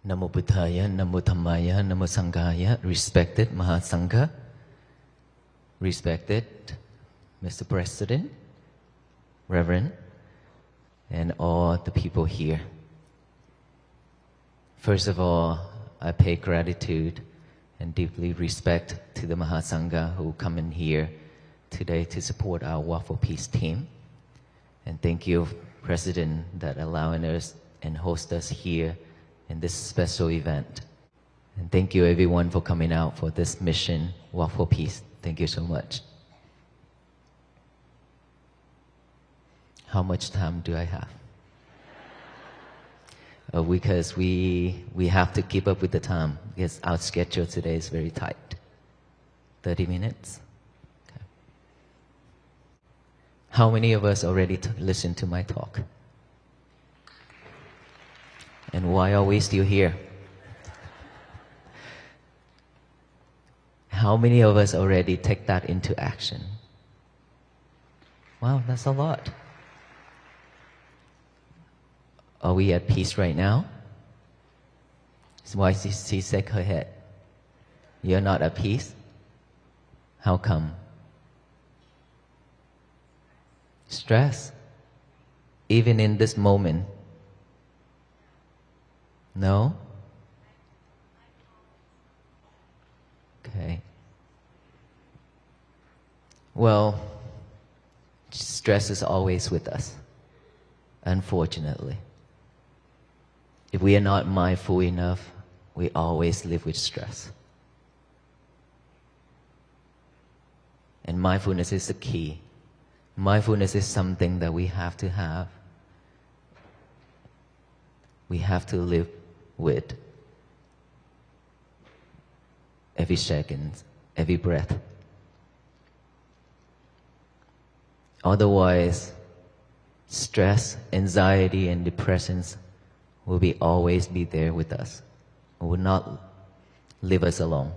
Namo Buddhaya, Namo Dhammaya, Namo Sanghaya, respected Mahasangha, respected Mr. President, Reverend, and all the people here. First of all, I pay gratitude and deeply respect to the Mahasangha who come in here today to support our Walk for Peace team. And thank you, President, that allowing us and host us here in this special event. And thank you everyone for coming out for this mission, Walk for Peace. Thank you so much. How much time do I have? Because we have to keep up with the time because our schedule today is very tight. 30 minutes? Okay. How many of us already listened to my talk? And why are we still here? How many of us already take that into action? Wow, that's a lot. Are we at peace right now? Why she shake her head? You're not at peace? How come? Stress. Even in this moment. No? Okay. Well, stress is always with us, unfortunately. If we are not mindful enough, we always live with stress. And mindfulness is the key. Mindfulness is something that we have to have. We have to live with every second, every breath. Otherwise, stress, anxiety, and depressions will always be there with us. It will not leave us alone.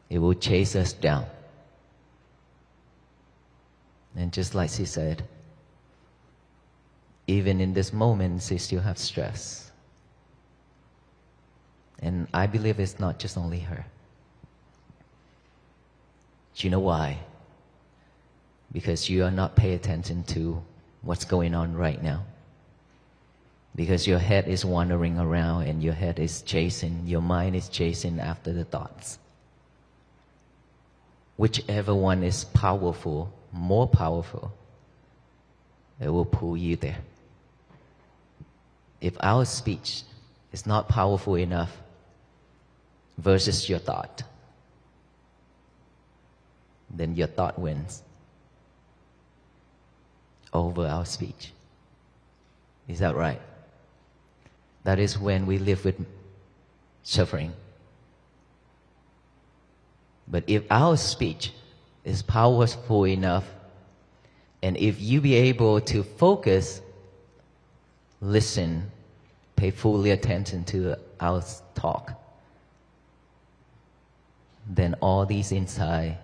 It will chase us down. And just like she said, even in this moment, she still has stress. And I believe it's not just only her. Do you know why? Because you are not paying attention to what's going on right now. Because your head is wandering around and your head is chasing, your mind is chasing after the thoughts. Whichever one is powerful, more powerful, it will pull you there. If our speech is not powerful enough versus your thought, then your thought wins over our speech. Is that right? That is when we live with suffering. But if our speech is powerful enough, and if you be able to focus, listen, pay fully attention to our talk, then all these inside,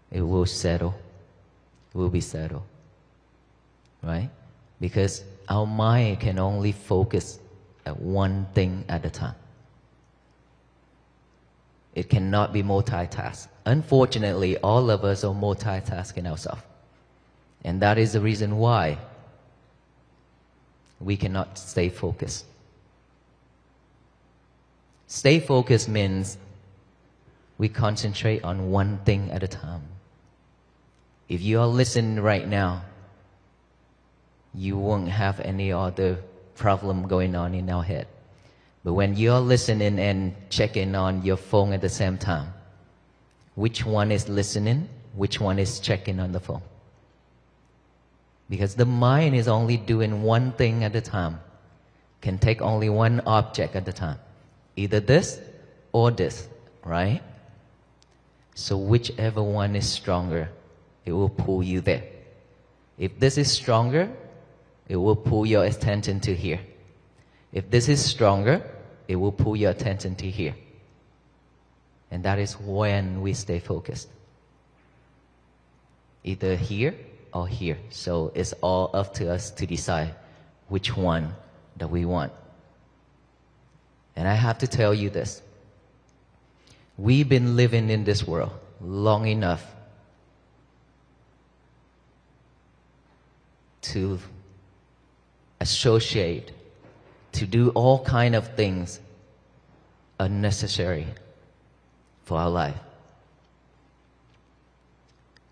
it will settle. It will be settled. Right? Because our mind can only focus at one thing at a time. It cannot be multitasked. Unfortunately, all of us are multitasking ourselves. And that is the reason why we cannot stay focused. Stay focused means we concentrate on one thing at a time. If you are listening right now, you won't have any other problem going on in our head. But when you're listening and checking on your phone at the same time, which one is listening, which one is checking on the phone? Because the mind is only doing one thing at a time, can take only one object at a time. Either this or this, right? So whichever one is stronger, it will pull you there. If this is stronger, it will pull your attention to here. If this is stronger, it will pull your attention to here. And that is when we stay focused. Either here or here. So it's all up to us to decide which one that we want. And I have to tell you this. We've been living in this world long enough to associate, to do all kind of things unnecessary for our life.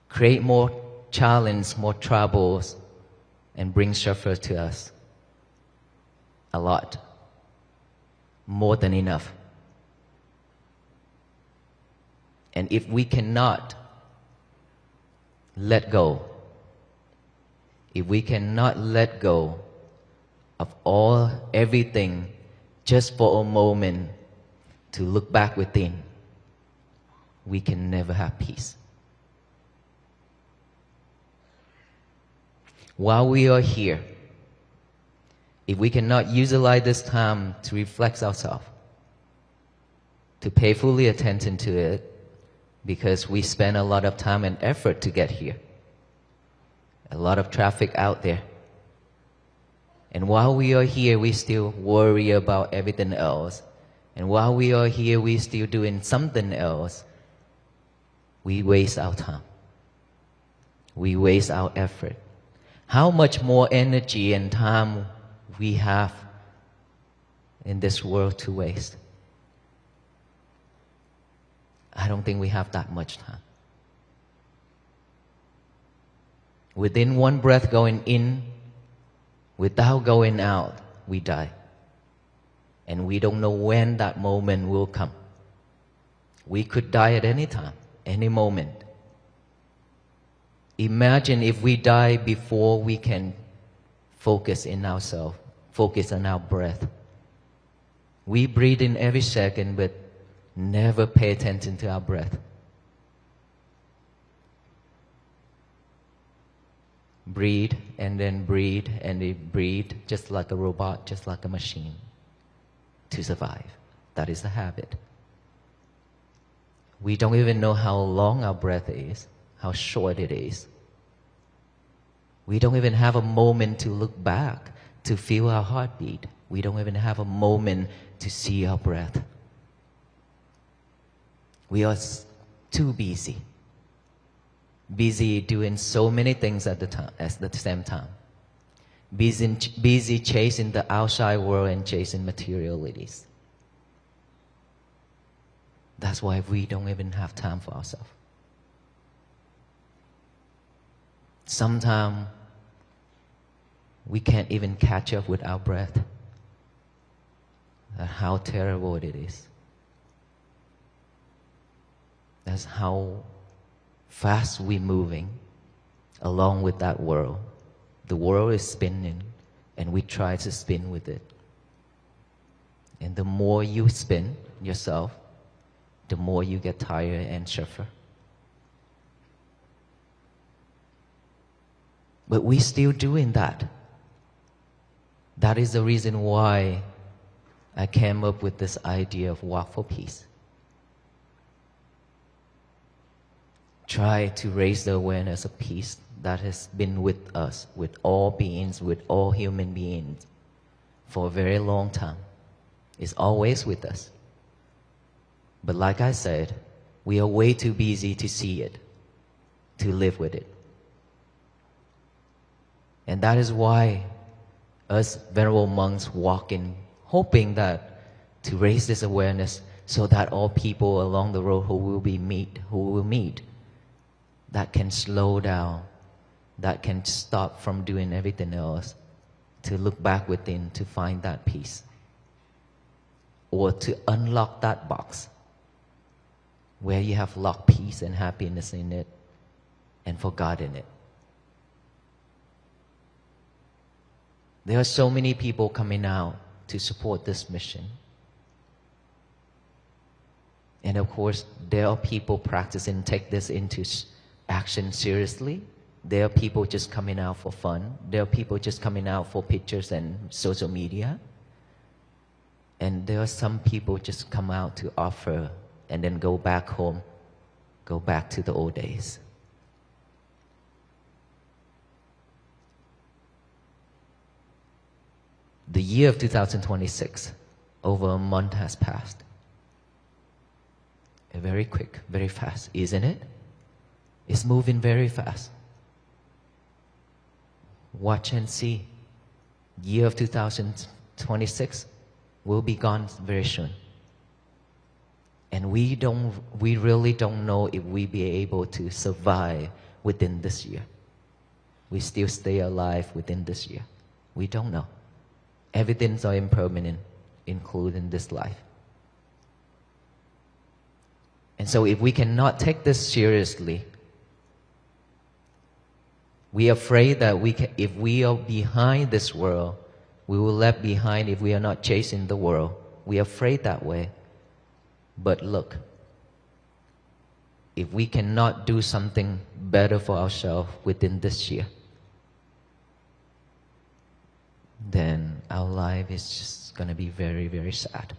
Create more challenge, more troubles, and bring suffer to us. A lot. More than enough. And if we cannot let go, if we cannot let go of everything just for a moment to look back within, we can never have peace. While we are here, if we cannot utilize this time to reflect ourselves, to pay fully attention to it, because we spend a lot of time and effort to get here, a lot of traffic out there. And while we are here, we still worry about everything else. And while we are here, we still doing something else. We waste our time. We waste our effort. How much more energy and time we have in this world to waste? I don't think we have that much time. Within one breath going in, without going out, we die. And we don't know when that moment will come. We could die at any time, any moment. Imagine if we die before we can focus in ourselves, focus on our breath. We breathe in every second, but never pay attention to our breath. Breathe and then breathe and then breathe, just like a robot, just like a machine, to survive. That is the habit. We don't even know how long our breath is, how short it is. We don't even have a moment to look back, to feel our heartbeat. We don't even have a moment to see our breath. We are too busy. Busy doing so many things at the same time. Busy chasing the outside world and chasing materialities. That's why we don't even have time for ourselves. Sometimes we can't even catch up with our breath. That's how terrible it is. That's how fast we're moving along with that world. The world is spinning, and we try to spin with it. And the more you spin yourself, the more you get tired and suffer. But we're still doing that. That is the reason why I came up with this idea of walk for peace. Try to raise the awareness of peace that has been with us, with all beings, with all human beings for a very long time. It's always with us. But like I said, we are way too busy to see it, to live with it. And that is why us venerable monks walk in, hoping that to raise this awareness so that all people along the road who will meet, that can slow down, that can stop from doing everything else, to look back within to find that peace, or to unlock that box where you have locked peace and happiness in it and forgotten it. There are so many people coming out to support this mission. And of course, there are people practicing, take this into action seriously. There are people just coming out for fun. There are people just coming out for pictures and social media. And there are some people just come out to offer and then go back home, go back to the old days. The year of 2026 over a month has passed. Very quick, very fast, isn't it? It's moving very fast. Watch and see. Year of 2026 will be gone very soon. And we really don't know if we be able to survive within this year. We still stay alive within this year. We don't know. Everything's are impermanent, including this life. And so if we cannot take this seriously, we are afraid that if we are behind this world, we will left behind if we are not chasing the world. We are afraid that way. But look, if we cannot do something better for ourselves within this year, then our life is just going to be very, very sad.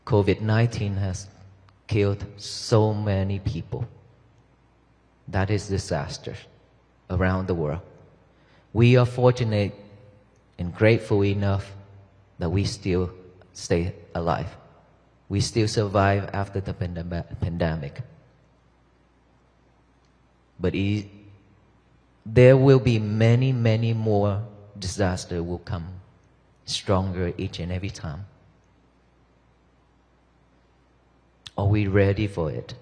COVID-19 has killed so many people. That is disaster around the world. We are fortunate and grateful enough that we still stay alive. We still survive after the pandemic. But there will be many, many more disasters will come stronger each and every time. Are we ready for it?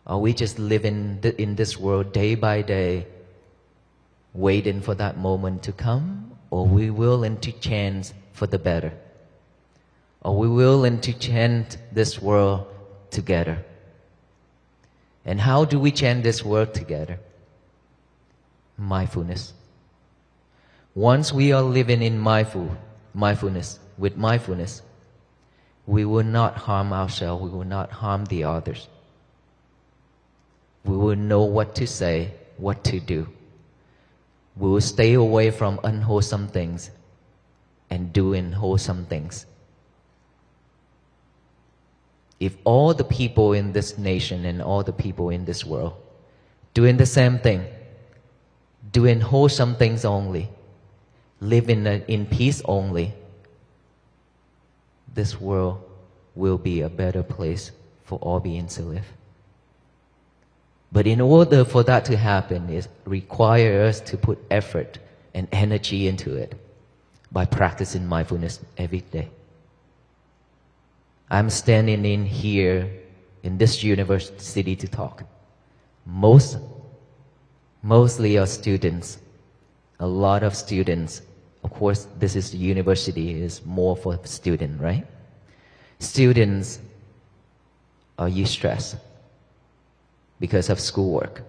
Are we just living in this world day by day, waiting for that moment to come? Or are we willing to change for the better? Are we willing to change this world together? And how do we change this world together? Mindfulness. Once we are living in mindfulness, with mindfulness, we will not harm ourselves, we will not harm the others. We will know what to say, what to do. We will stay away from unwholesome things and doing wholesome things. If all the people in this nation and all the people in this world doing the same thing, doing wholesome things only, living in peace only, this world will be a better place for all beings to live. But in order for that to happen, it requires us to put effort and energy into it by practicing mindfulness every day. I'm standing in here in this university to talk. Mostly are students, a lot of students. Of course, this is the university, is more for students, right? Students, are you stressed? Because of schoolwork?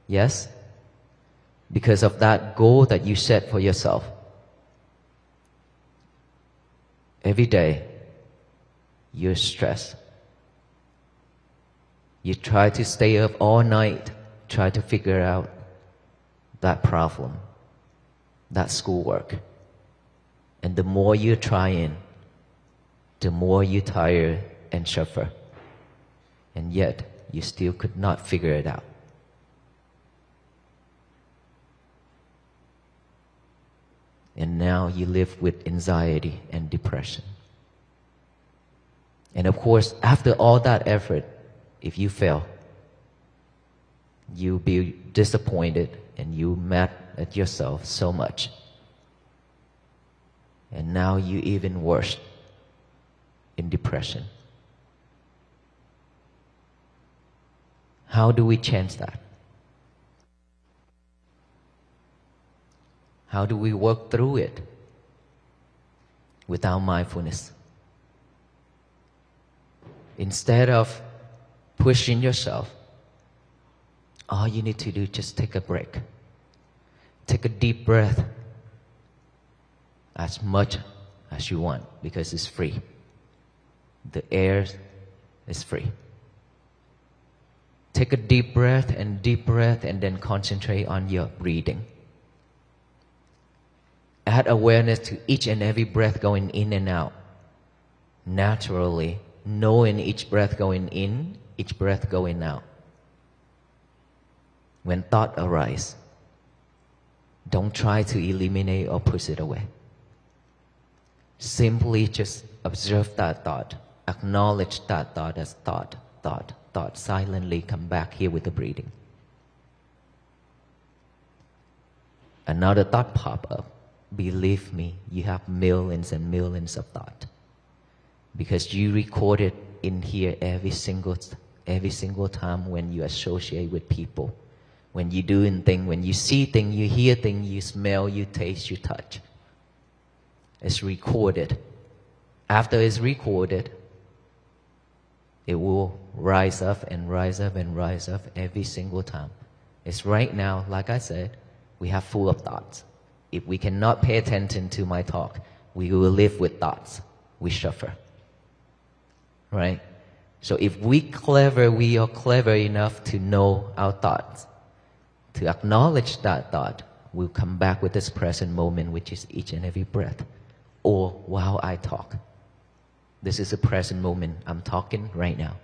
Yes? Because of that goal that you set for yourself? Every day, you're stressed. You try to stay up all night, try to figure out that problem, that schoolwork. And the more you're trying, the more you tire and suffer. And yet, you still could not figure it out. And now you live with anxiety and depression. And of course, after all that effort, if you fail, you'll be disappointed and you mad at yourself so much. And now you're even worse in depression. How do we change that? How do we work through it without mindfulness? Instead of pushing yourself, all you need to do is just take a break. Take a deep breath as much as you want because it's free. The air is free. Take a deep breath and then concentrate on your breathing. Add awareness to each and every breath going in and out. Naturally, knowing each breath going in, each breath going out. When thought arise, Don't try to eliminate or push it away. Simply just observe that thought. Acknowledge that thought as thought. Silently come back here with the breathing. Another thought pop up. Believe me, you have millions and millions of thoughts. Because you record it in here every single time when you associate with people. When you do things, when you see things, you hear things, you smell, you taste, you touch. It's recorded. After it's recorded, it will rise up and rise up and rise up every single time. It's right now, like I said, we have full of thoughts. If we cannot pay attention to my talk, we will live with thoughts. We suffer. Right? So if we are clever enough to know our thoughts, to acknowledge that thought, we'll come back with this present moment, which is each and every breath, or while I talk. This is the present moment. I'm talking right now.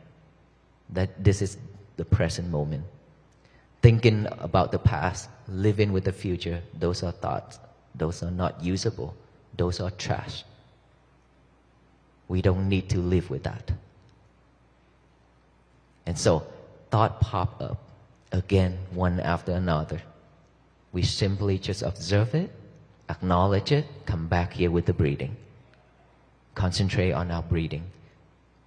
That this is the present moment. Thinking about the past, living with the future, those are thoughts. Those are not usable. Those are trash. We don't need to live with that. And so, thought pop up again, one after another. We simply just observe it, acknowledge it, come back here with the breathing. Concentrate on our breathing.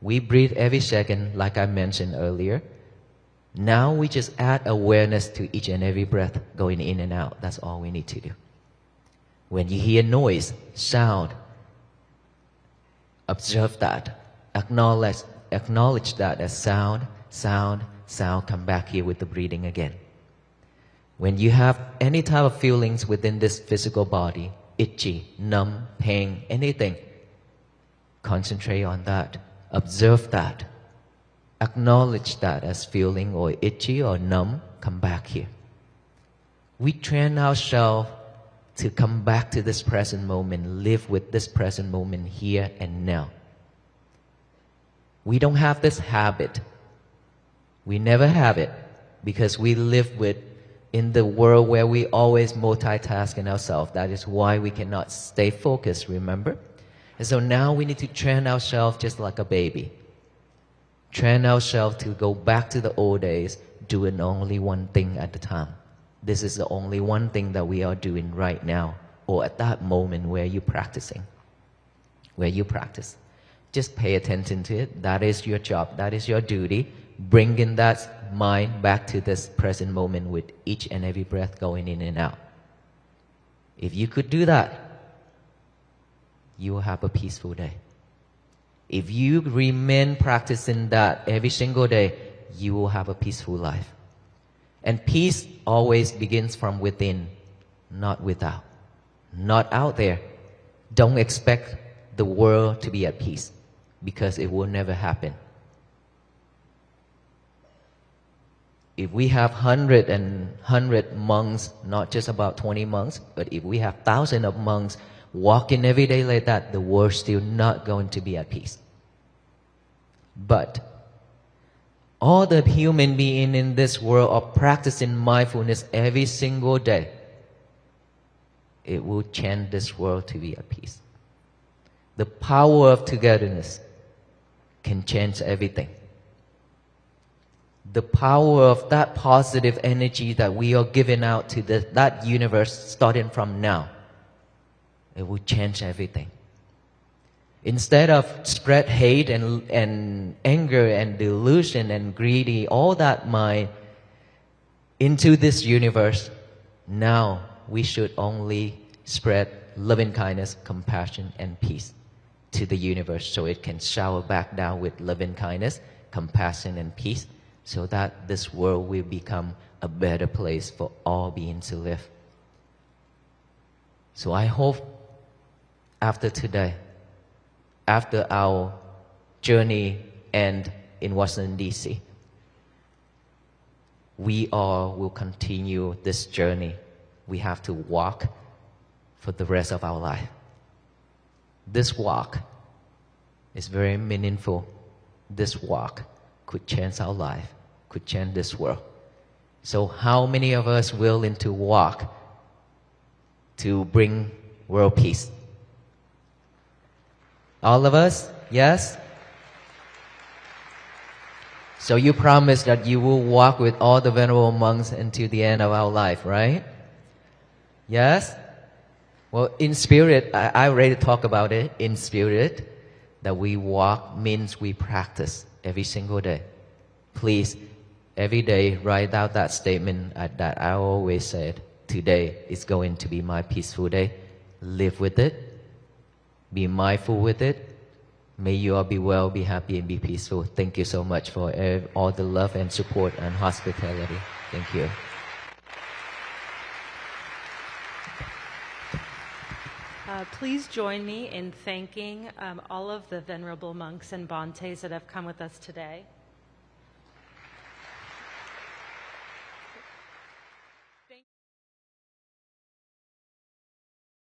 We breathe every second, like I mentioned earlier. Now we just add awareness to each and every breath going in and out. That's all we need to do. When you hear noise, sound, observe that. Acknowledge that as sound. Come back here with the breathing again. When you have any type of feelings within this physical body, itchy, numb, pain, anything, concentrate on that. Observe that. Acknowledge that as feeling or itchy or numb. Come back here. We train ourselves to come back to this present moment, live with this present moment here and now. We don't have this habit. We never have it because we live in the world where we always multitasking ourselves. That is why we cannot stay focused, remember? And so now we need to train ourselves just like a baby. Train ourselves to go back to the old days, doing only one thing at a time. This is the only one thing that we are doing right now, or at that moment where you're practicing, where you practice. Just pay attention to it. That is your job. That is your duty. Bringing that mind back to this present moment with each and every breath going in and out. If you could do that, you will have a peaceful day. If you remain practicing that every single day, you will have a peaceful life. And peace always begins from within, not without. Not out there. Don't expect the world to be at peace, because it will never happen. If we have 100 monks, not just about 20 monks, but if we have thousands of monks walking every day like that, the world's still not going to be at peace. But all the human beings in this world are practicing mindfulness every single day. It will change this world to be at peace. The power of togetherness can change everything. The power of that positive energy that we are giving out to that universe starting from now, it will change everything. Instead of spread hate and anger and delusion and greedy, all that mind into this universe, now we should only spread loving kindness, compassion, and peace to the universe so it can shower back down with loving kindness, compassion, and peace, so that this world will become a better place for all beings to live. So I hope after today, after our journey ends in Washington, D.C., we all will continue this journey. We have to walk for the rest of our life. This walk is very meaningful. This walk could change our life, could change this world. So how many of us willing to walk to bring world peace. All of us? Yes? So you promise that you will walk with all the venerable monks until the end of our life, right? Yes? Well, in spirit, I already talked about it. In spirit, that we walk means we practice every single day. Please, every day, write out that statement that I always said. Today is going to be my peaceful day. Live with it. Be mindful with it. May you all be well, be happy, and be peaceful. Thank you so much for all the love and support and hospitality. Thank you. Please join me in thanking all of the venerable monks and Bhantes that have come with us today.